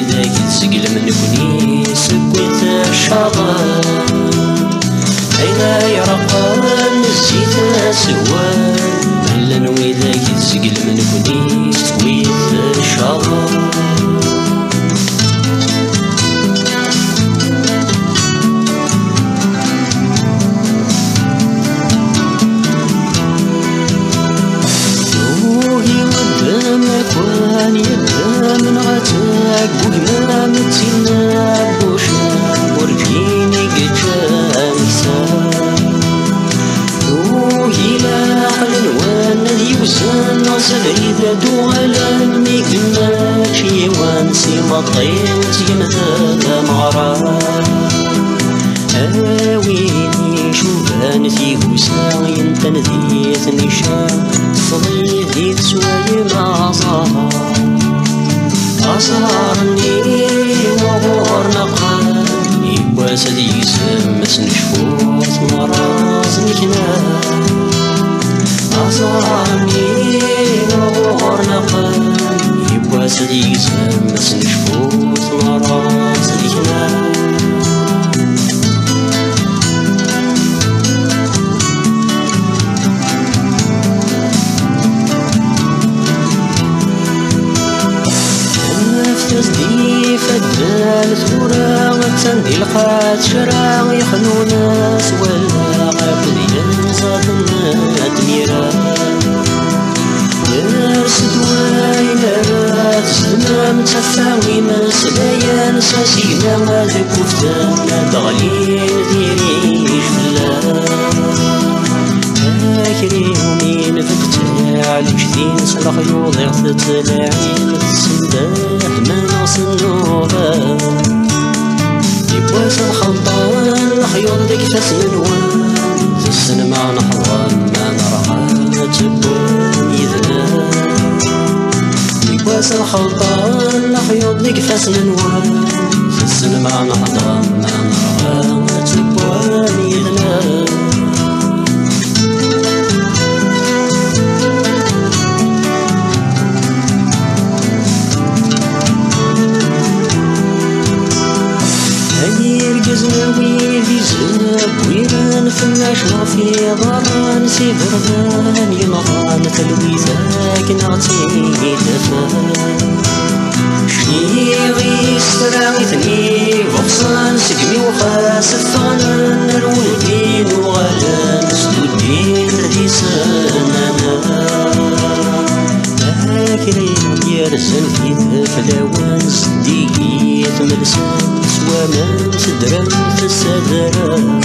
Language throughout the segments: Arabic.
ويداك تسقل من كوني سكوت الشاطر أين يرقان الزيت سوان ملا ويداك تسقل من كوني سكوت الشاطر من غتاك وكما متينا بوشا ورجيني قجا مكسار وهيلا حلوان يوزن صغيدة دوغالا ميقنا شيوان سيما طيب تيمتا مغرا ويني شوفان في وسا ينتن ذيث نشان صلي ذيث سواي مع صار أصارني وغور نقال يبواسد يسمس نشفوت مراز نكنا أصارني وغور نقال يبواسد يسمس نشفوت مراز نكنا تزدي فدال ثورة وتندي القات شراع يخنو ناس ولا غابد ينزاد الدميرة درس دواي لرات سلمة متفاوي مسلايا نساسينا ما ذكوفتنا دغلين ديريش بالله كريم ومين فكتاع لجدين سلخ يوضع تتلاعين تسنداه من صنوها يبواس الخلطان الخيوط ديك تسنوان تسن مع نحضان ما نرعى تبون يذنان يبواس الخلطان الخيوط ديك تسنوان تسن مع نحضان ما نرعى تبون يذنان زناوي في زناب ويران فماش في ضران سي بردان ينغان تلويثاك نعطيني دفان شنيغي ستراغيثني وغصان سقمي وخاس الثغنان الولدين وغلان سدودين ذي سنانا كريم يرسل في فلاوان زديت ملسان سوامان سدران في السدران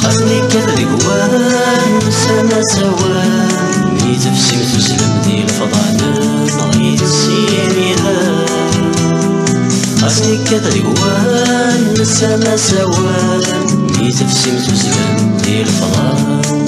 خاصني كذبوان سما سوان يتفسم تسلم دي الفضانان غير السيريها خاصني كذبوان سما سوان يتفسم تسلم دي الفضانان